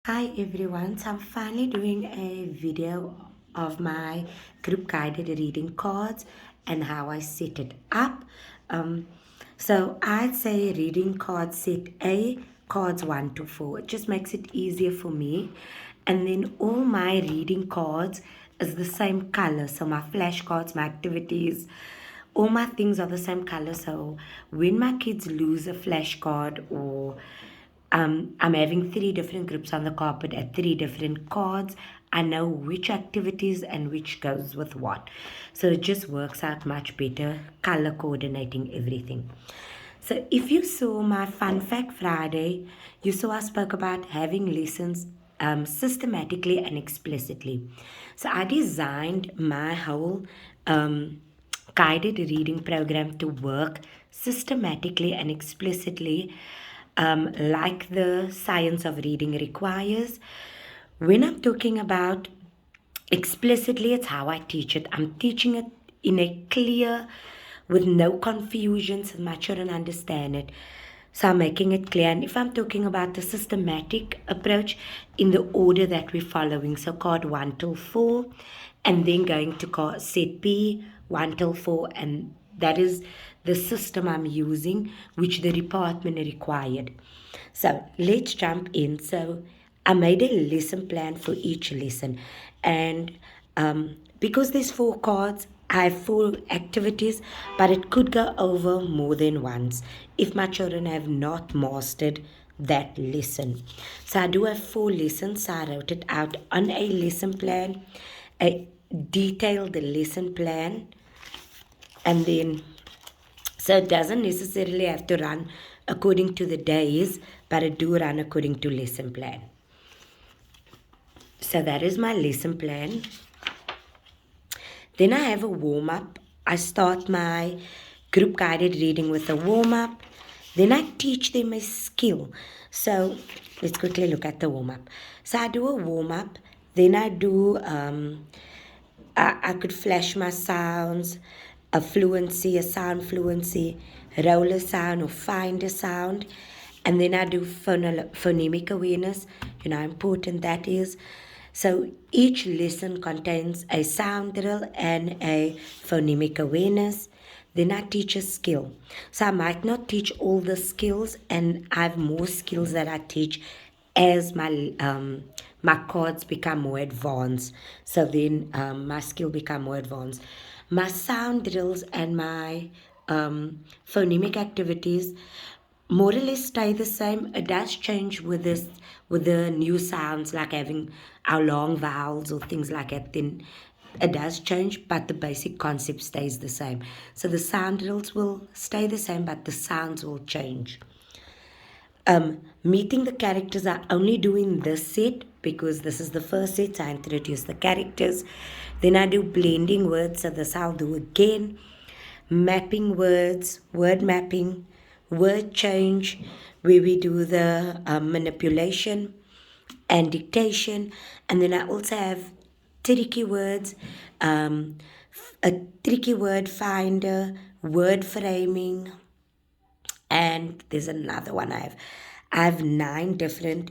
Hi everyone, so I'm finally doing a video of my group guided reading cards and how I set it up. Um, so I'd say reading card set A, cards 1 to 4. It just makes it easier for me. And then all my reading cards is the same color. So my flashcards, my activities, all my things are the same color. So when my kids lose a flashcard or I'm having three different groups on the carpet at three different cards. I know which activities and which goes with what. So it just works out much better, color coordinating everything. So if you saw my Fun Fact Friday, you saw I spoke about having lessons systematically and explicitly. So I designed my whole guided reading program to work systematically and explicitly, like the science of reading requires. When I'm talking about explicitly, it's how I teach it. I'm teaching it in a clear, with no confusion, so my children understand it. So I'm making it clear. And if I'm talking about the systematic approach, in the order that we're following, so card 1 till 4, and then going to card set B 1 till 4, and that is the system I'm using, which the department required. So let's jump in. So I made a lesson plan for each lesson, and because there's four cards, I have four activities, but it could go over more than once if my children have not mastered that lesson. So I do have four lessons. So I wrote it out on a lesson plan, a detailed lesson plan, and then so it doesn't necessarily have to run according to the days, but it do run according to lesson plan. So that is my lesson plan. Then I have a warm up. I start my group guided reading with a warm up. Then I teach them a skill. So let's quickly look at the warm up. So I do a warm up. Then I do, I could flash my sounds, a fluency, a sound fluency, roll a sound or find a sound. And then I do phonemic awareness, how important that is. So each lesson contains a sound drill and a phonemic awareness. Then I teach a skill. So I might not teach all the skills, and I have more skills that I teach as my cards become more advanced. So then my skill become more advanced. My sound drills and my phonemic activities more or less stay the same. It does change with this, with the new sounds like having our long vowels or things like that. Then it does change, but the basic concept stays the same. So the sound drills will stay the same, but the sounds will change. Meeting the characters, I only do in this set because this is the first set. So I introduce the characters. Then I do blending words. So this I'll do again. Mapping words, word mapping, word change, where we do the manipulation and dictation. And then I also have tricky words, a tricky word finder, word framing, and there's another one I have 9 different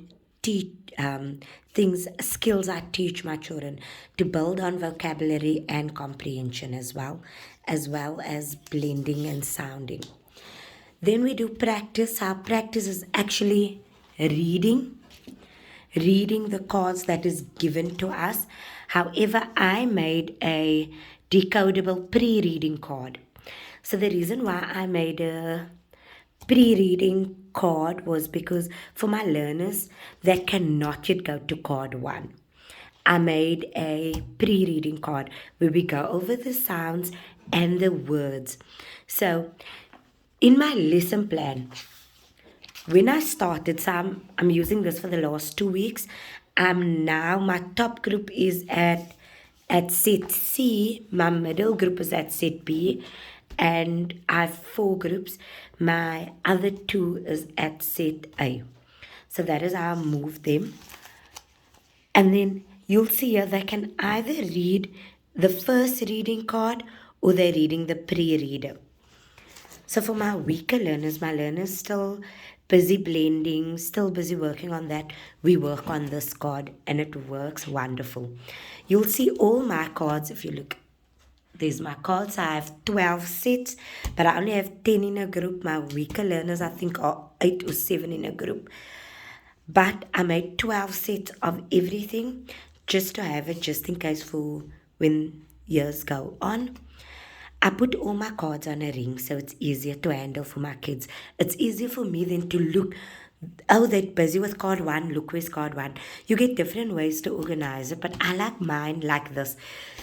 things, skills I teach my children to build on vocabulary and comprehension, as well as blending and sounding. Then we do practice. Our practice is actually reading the cards that is given to us. However, I made a decodable pre-reading card. So the reason why I made a pre-reading card was because for my learners that cannot yet go to card 1, I made a pre-reading card where we go over the sounds and the words. So in my lesson plan, when I started, so I'm using this for the last 2 weeks. Now my top group is at set C, my middle group is at set B, and I have 4 groups. My other 2 is at set A. So that is how I move them. And then you'll see here they can either read the first reading card or they're reading the pre-reader. So for my weaker learners, my learners still busy blending, still busy working on that. We work on this card and it works wonderful. You'll see all my cards if you look. There's my cards. I have 12 sets, but I only have 10 in a group. My weaker learners, I think, are 8 or 7 in a group. But I made 12 sets of everything just to have it just in case for when years go on. I put all my cards on a ring so it's easier to handle for my kids. It's easier for me than to look. Oh, they're busy with card one. Look, where's card one? You get different ways to organize it, but I like mine like this.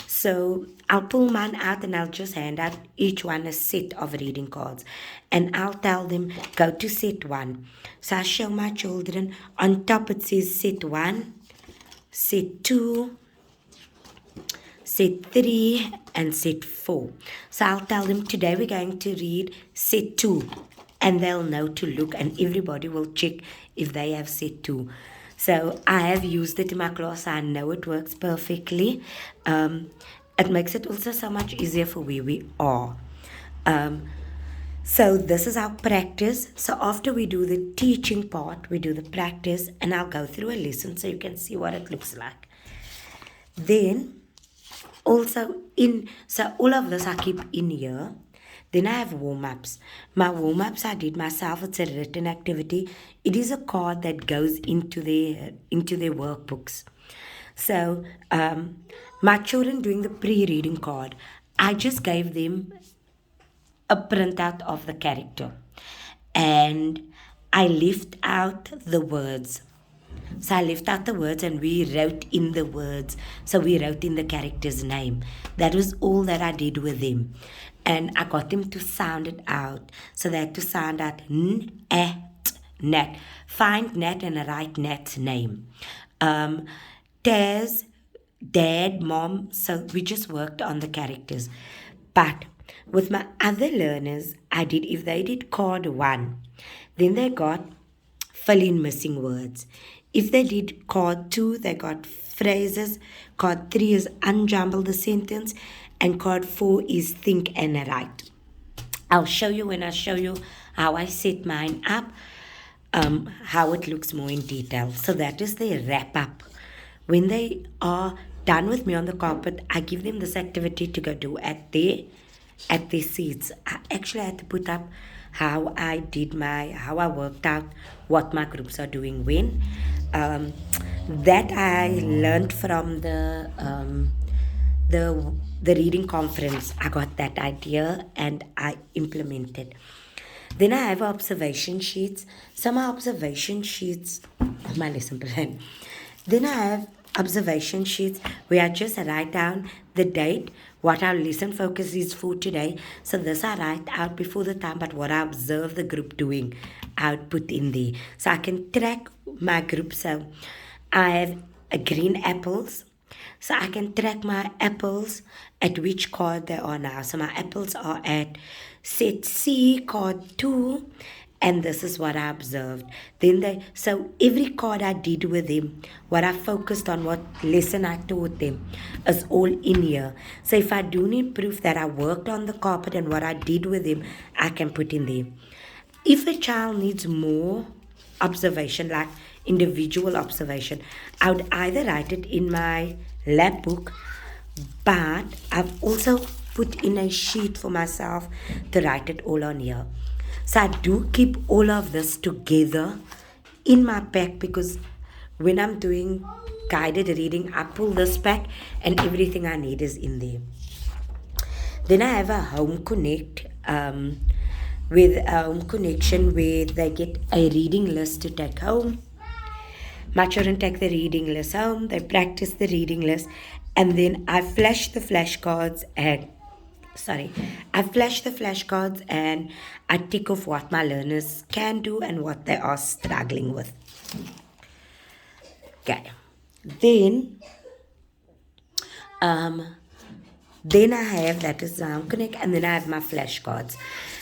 So I'll pull mine out and I'll just hand out each one a set of reading cards. And I'll tell them, go to set one. So I show my children, on top it says set one, set two, set 3 and set 4. So I'll tell them today we're going to read set 2 and they'll know to look and everybody will check if they have set 2. So I have used it in my class. I know it works perfectly. It makes it also so much easier for where we are. So this is our practice. So after we do the teaching part, we do the practice and I'll go through a lesson so you can see what it looks like. Then also so all of this I keep in here. Then I have warm-ups. My warm-ups I did myself. It's a written activity. It is a card that goes into their workbooks. So my children doing the pre-reading card, I just gave them a printout of the character. And I left out the words. So I left out the words and we wrote in the words. So we wrote in the character's name. That was all that I did with them. And I got them to sound it out. So they had to sound out Nat. Find Nat and write Nat's name. Taz, Dad, Mom. So we just worked on the characters. But with my other learners, if they did card 1, then they got fill in missing words. If they did card 2, they got phrases. Card 3 is unjumble the sentence. And card 4 is think and write. I'll show you when I show you how I set mine up, how it looks more in detail. So that is the wrap up. When they are done with me on the carpet, I give them this activity to go do at their seats. I actually had to put up how I worked out what my groups are doing when. That I learned from the reading conference. I got that idea and I implemented. Then I have observation sheets. Some are observation sheets of my lesson plan. Then I have observation sheets where I just write down the date, what our lesson focus is for today. So this I write out before the time, but what I observe the group doing, I would put in there. So I can track my group. So I have green apples. So I can track my apples at which card they are now. So my apples are at set C, card 2. And this is what I observed. So every card I did with them, what I focused on, what lesson I taught them, is all in here. So if I do need proof that I worked on the carpet and what I did with them, I can put in there. If a child needs more observation, like individual observation, I would either write it in my lab book, but I've also put in a sheet for myself to write it all on here. So I do keep all of this together in my pack because when I'm doing guided reading, I pull this pack and everything I need is in there. Then I have a home connect with a home connection where they get a reading list to take home. My children take the reading list home, they practice the reading list, and then I flash the flashcards and I tick off what my learners can do and what they are struggling with. Okay. Then I have, that is Connect, and then I have my flashcards.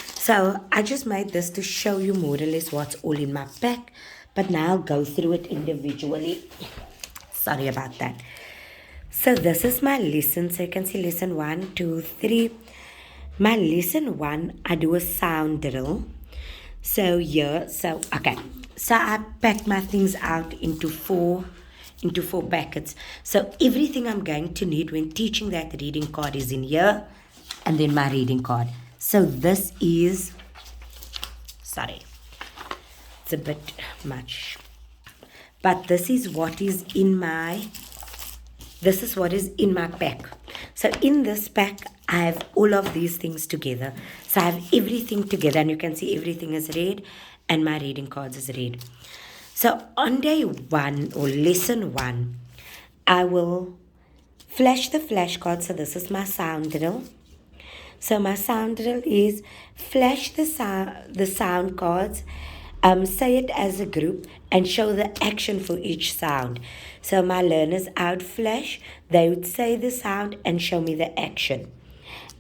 So I just made this to show you more or less what's all in my pack, but now I'll go through it individually. Sorry about that. So this is my lesson. So you can see lesson 1, 2, 3. My lesson 1, I do a sound drill. Okay. So I packed my things out into four packets. So everything I'm going to need when teaching that reading card is in here, and then my reading card. So this is, sorry, it's a bit much, but this is what is in my pack. So in this pack, I have all of these things together. So I have everything together, and you can see everything is red, and my reading cards is red. So on day one or lesson one, I will flash the flashcard. So this is my sound drill. So my sound drill is flash the sound cards, say it as a group, and show the action for each sound. So my learners, I would flash, they would say the sound and show me the action.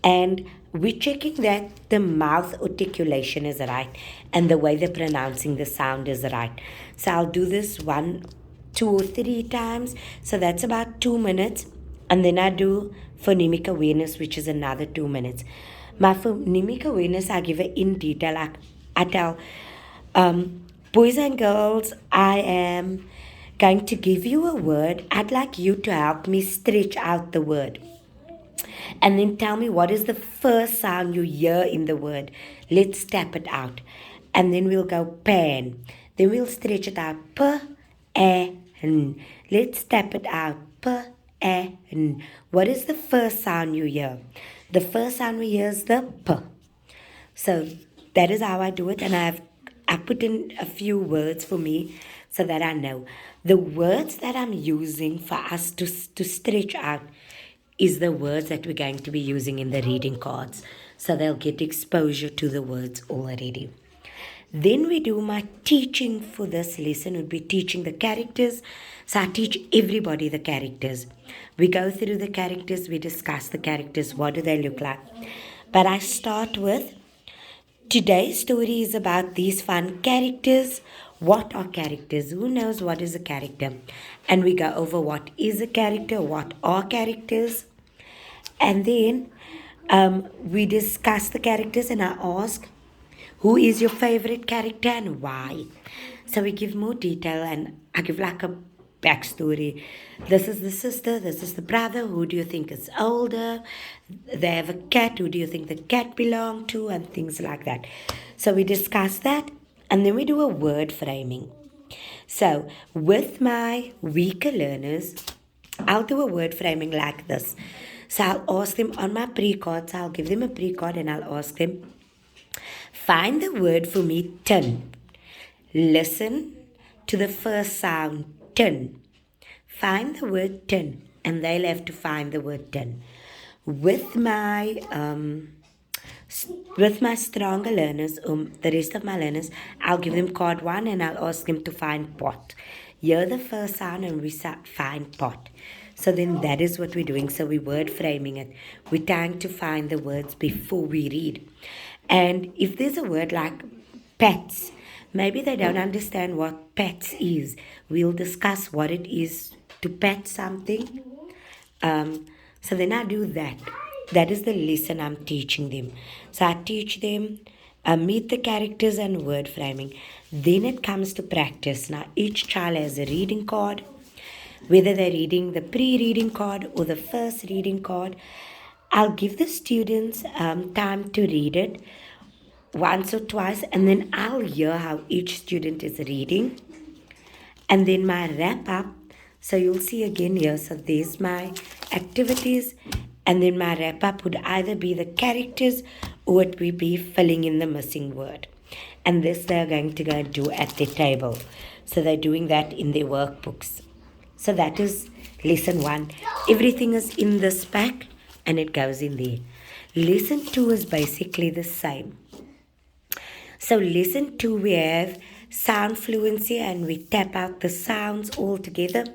And we're checking that the mouth articulation is right and the way they're pronouncing the sound is right. So I'll do this 1, 2, or 3 times. So that's about 2 minutes. And then I do phonemic awareness, which is another 2 minutes. My phonemic awareness, I give it in detail. I tell boys and girls, I am going to give you a word. I'd like you to help me stretch out the word. And then tell me what is the first sound you hear in the word. Let's tap it out. And then we'll go pan. Then we'll stretch it out. P, A, N. Let's tap it out. P, A, N. What is the first sound you hear? The first sound we hear is the P. So that is how I do it. And I put in a few words for me so that I know. The words that I'm using for us to stretch out is the words that we're going to be using in the reading cards. So they'll get exposure to the words already. Then we do my teaching for this lesson, would be teaching the characters. So I teach everybody the characters. We go through the characters, we discuss the characters, what do they look like. But I start with, today's story is about these fun characters. What are characters? Who knows what is a character? And we go over what is a character, what are characters. And then we discuss the characters and I ask, who is your favorite character and why? So we give more detail and I give like a backstory. This is the sister, this is the brother. Who do you think is older? They have a cat. Who do you think the cat belonged to? And things like that. So we discuss that. And then we do a word framing. So with my weaker learners, I'll do a word framing like this. So I'll ask them on my pre-cards, I'll give them a pre-card and I'll ask them, find the word for me, tin. Listen to the first sound, tin. Find the word tin. And they'll have to find the word tin. With my stronger learners, the rest of my learners, I'll give them card 1 and I'll ask them to find pot. Hear the first sound and we find pot. So then that is what we're doing. So we're word framing it. We're trying to find the words before we read. And if there's a word like pets, maybe they don't understand what pets is. We'll discuss what it is to pet something. So then I do that. That is the lesson I'm teaching them. So I teach them meet the characters and word framing. Then it comes to practice. Now each child has a reading card. Whether they're reading the pre-reading card or the first reading card, I'll give the students time to read it once or twice, and then I'll hear how each student is reading. And then my wrap up. So you'll see again here. So there's my activities. And then my wrap up would either be the characters or it would be filling in the missing word. And this they're going to go and do at their table. So they're doing that in their workbooks. So that is lesson 1. Everything is in this pack and it goes in there. Lesson 2 is basically the same. So lesson 2 we have sound fluency and we tap out the sounds all together.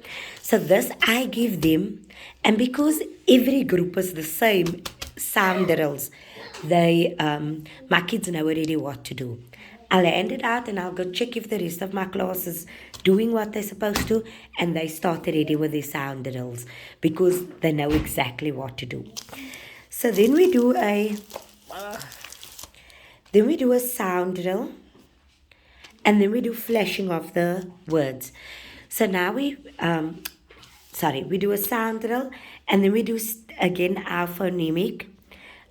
So this I give them, and because every group is the same sound drills, they my kids know already what to do. I'll hand it out and I'll go check if the rest of my class is doing what they're supposed to, and they start already with their sound drills because they know exactly what to do. So then we do a sound drill. and then we do flashing of the words. So now we do a sound drill, and then we do again our phonemic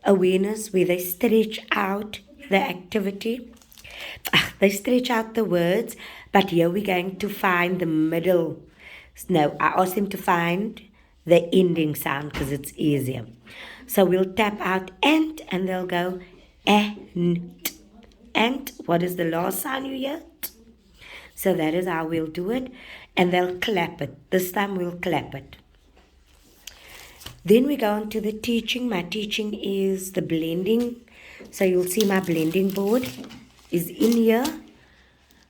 awareness where they stretch out the activity. They stretch out the words, but here we're going to find the middle. No, I asked them to find the ending sound because it's easier. So we'll tap out and they'll go and. And what is the last sound you hear? So that is how we'll do it. And they'll clap it. This time we'll clap it. Then we go on to the teaching. My teaching is the blending. So you'll see my blending board is in here.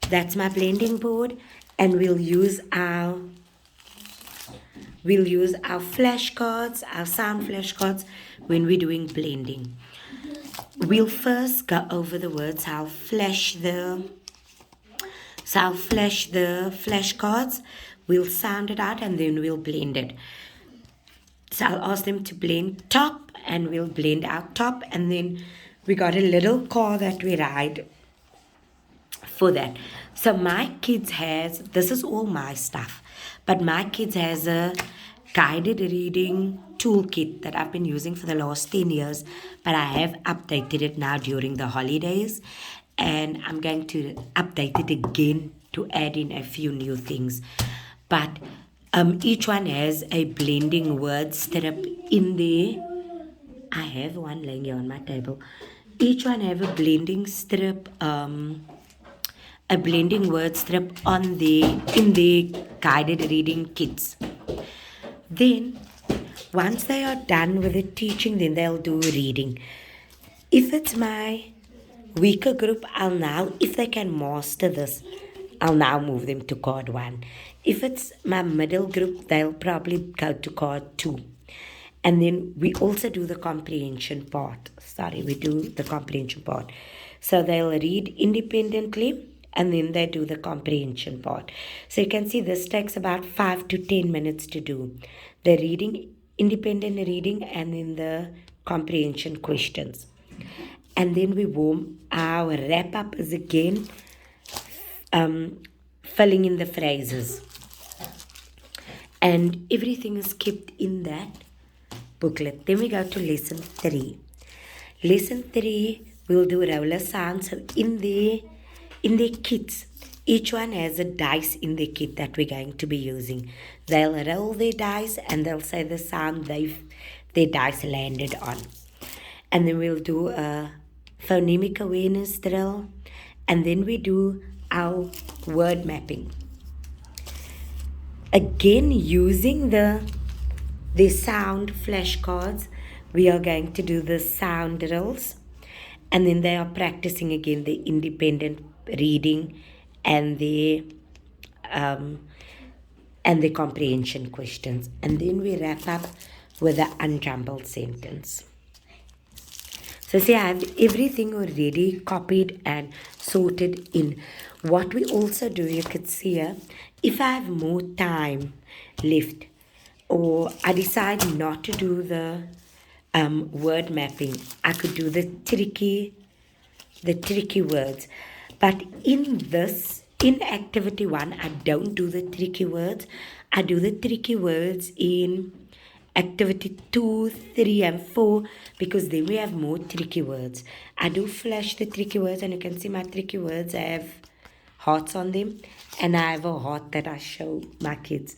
That's my blending board. And we'll use our flashcards, our sound flashcards when we're doing blending. We'll first go over the words. I'll flash the flashcards. We'll sound it out and then we'll blend it. So I'll ask them to blend top and we'll blend out top. And then we got a little car that we ride for that. So my kids this is all my stuff, but my kids has a guided reading toolkit that I've been using for the last 10 years, but I have updated it now during the holidays, and I'm going to update it again to add in a few new things. But each one has a blending word strip in there. I have one laying here on my table. Each one have a blending strip, a blending word strip in the guided reading kits. Then, once they are done with the teaching, then they'll do reading. If it's my weaker group, if they can master this, I'll now move them to card 1. If it's my middle group, they'll probably go to card 2. And then we also do the comprehension part. We do the comprehension part. So they'll read independently and then they do the comprehension part. So you can see this takes about 5 to 10 minutes to do. The reading, independent reading, and then the comprehension questions. And then we our wrap up is again filling in the phrases. And everything is kept in that booklet. Then we go to lesson 3. Lesson 3, we'll do roller sounds. So in their kits, each one has a dice in their kit that we're going to be using. They'll roll their dice and they'll say the sound their dice landed on. And then we'll do a phonemic awareness drill. And then we do our word mapping. Again, using the sound flashcards, we are going to do the sound drills. And then they are practicing again the independent reading and the comprehension questions. And then we wrap up with the unjumbled sentence. So see, I have everything already copied and sorted in. What we also do, you could see here, if I have more time left, or I decide not to do the word mapping, I could do the tricky words. But in activity 1, I don't do the tricky words. I do the tricky words in activity 2, 3, and 4, because then we have more tricky words. I do flash the tricky words, and you can see my tricky words, I have hearts on them, and I have a heart that I show my kids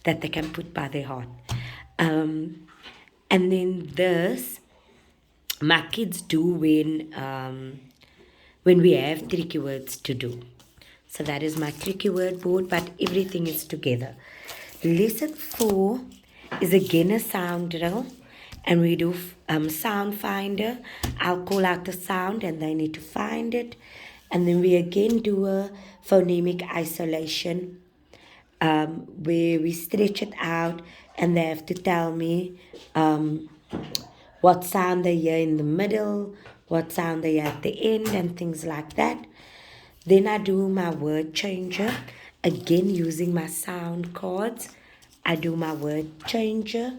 that they can put by their heart. And then this, my kids do when we have tricky words to do. So that is my tricky word board, but everything is together. Lesson 4 is again a sound drill, and we do sound finder. I'll call out the sound and they need to find it. And then we again do a phonemic isolation where we stretch it out and they have to tell me what sound they hear in the middle, what sound they hear at the end, and things like that. Then I do my word changer, again using my sound cards. I do my word changer,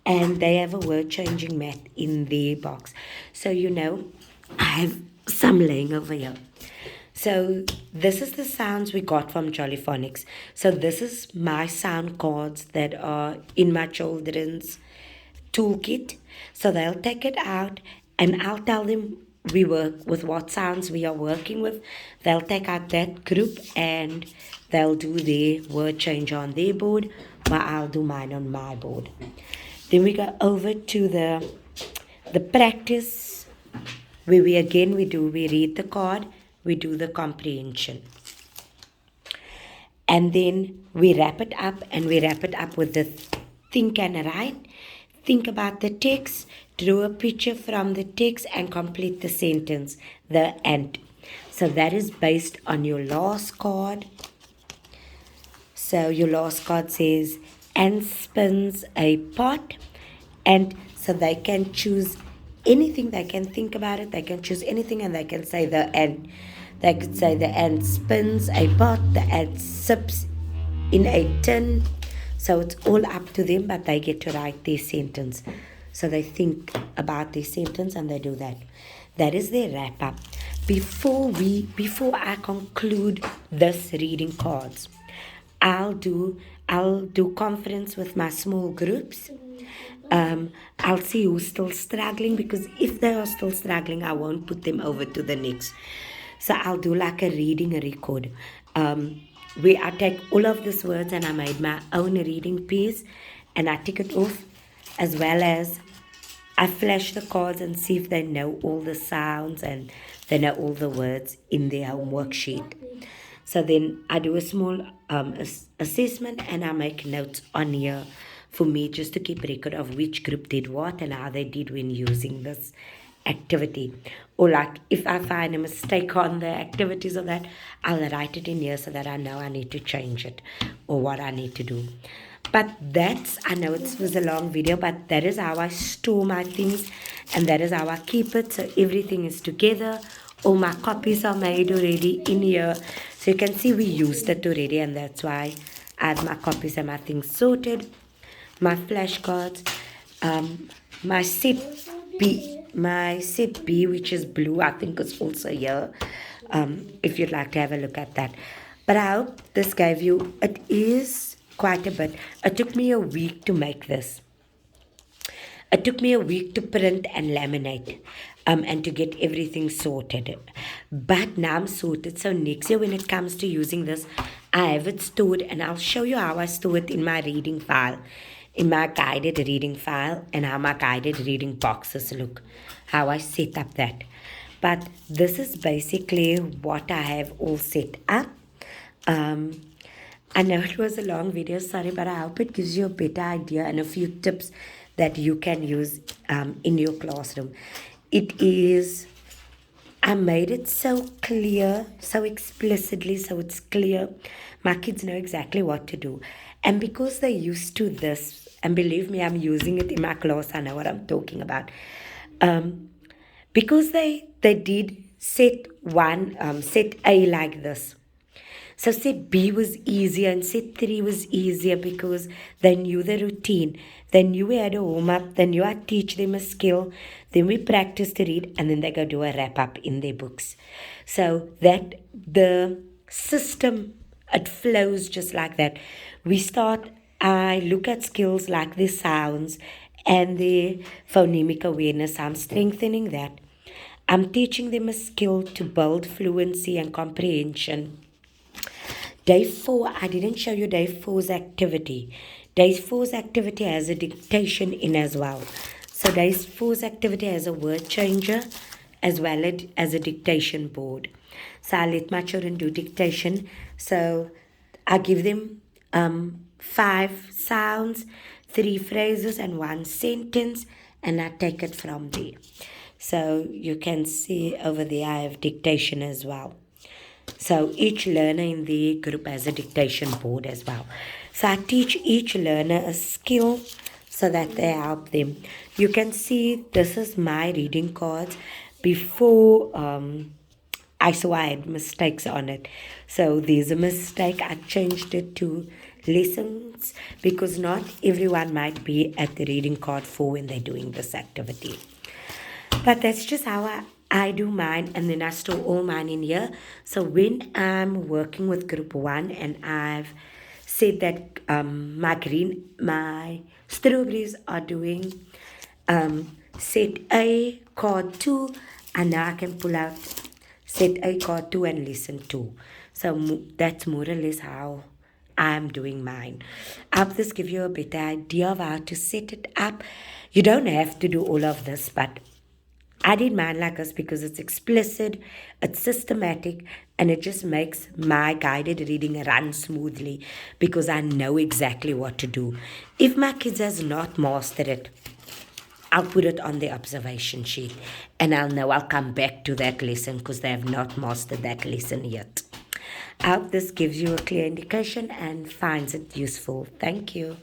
and they have a word changing mat in their box. So I have some laying over here. So this is the sounds we got from Jollyphonics. So this is my sound cards that are in my children's toolkit. So they'll take it out and I'll tell them we work with what sounds we are working with. They'll take out that group and they'll do their word change on their board, while I'll do mine on my board. Then we go over to the practice where we read the card, we do the comprehension. And then we wrap it up and we wrap it up with the think and write. Think about the text, draw a picture from the text and complete the sentence, the and. So that is based on your last card. So your last card says, and spins a pot. And so they can choose anything, they can think about it, they can choose anything and they can say the and. They could say the ant spins a pot, the ant sips in a tin. So it's all up to them, but they get to write their sentence. So they think about their sentence and they do that. That is their wrap up. Before I conclude this reading cards, I'll do conference with my small groups. I'll see who's still struggling, because if they are still struggling, I won't put them over to the next. So I'll do like a reading record, where I take all of these words and I made my own reading piece and I tick it off, as well as I flash the cards and see if they know all the sounds and they know all the words in their homework sheet. So then I do a small assessment and I make notes on here for me, just to keep record of which group did what and how they did when using this activity. Or like if I find a mistake on the activities of that, I'll write it in here so that I know I need to change it or what I need to do. But I know it was a long video, but that is how I store my things and that is how I keep it. So everything is together. All my copies are made already in here. So you can see we used it already, and that's why I have my copies and my things sorted. My flashcards, my set B, which is blue, I think is also here, if you'd like to have a look at that. But I hope this gave you, it is quite a bit. It took me a week to make this. It took me a week to print and laminate, and to get everything sorted. But now I'm sorted. So next year when it comes to using this, I have it stored and I'll show you how I store it in my reading file, in my guided reading file, and how my guided reading boxes look, how I set up that. But this is basically what I have all set up. I know it was a long video, sorry, but I hope it gives you a better idea and a few tips that you can use in your classroom. I made it so clear, so explicitly, so it's clear. My kids know exactly what to do. And because they're used to this, and believe me, I'm using it in my class, I know what I'm talking about. Because they did set A like this. So set B was easier and set 3 was easier because they knew the routine. They knew we had a warm-up, they knew I'd teach them a skill, then we practice to read, and then they go do a wrap-up in their books. So that the system, it flows just like that. I look at skills like the sounds and the phonemic awareness. I'm strengthening that. I'm teaching them a skill to build fluency and comprehension. Day 4, I didn't show you day 4's activity. Day 4's activity has a dictation in as well. So day 4's activity has a word changer as well as a dictation board. So I let my children do dictation. So I give them 5 sounds, 3 phrases and 1 sentence, and I take it from there. So you can see over there I have dictation as well. So each learner in the group has a dictation board as well. So I teach each learner a skill so that they help them. You can see this is my reading cards. Before I saw I had mistakes on it. So there's a mistake. I changed it to lessons because not everyone might be at the reading card 4 when they're doing this activity. But that's just how I do mine and then I store all mine in here. So when I'm working with group one and I've said that my strawberries are doing set A card two, and now I can pull out set A card two and lesson two. So that's more or less how I'm doing mine. I hope this give you a better idea of how to set it up. You don't have to do all of this, but I did mine like this because it's explicit, it's systematic, and it just makes my guided reading run smoothly because I know exactly what to do. If my kids has not mastered it, I'll put it on the observation sheet and I'll know I'll come back to that lesson because they have not mastered that lesson yet. I hope this gives you a clear indication and finds it useful. Thank you.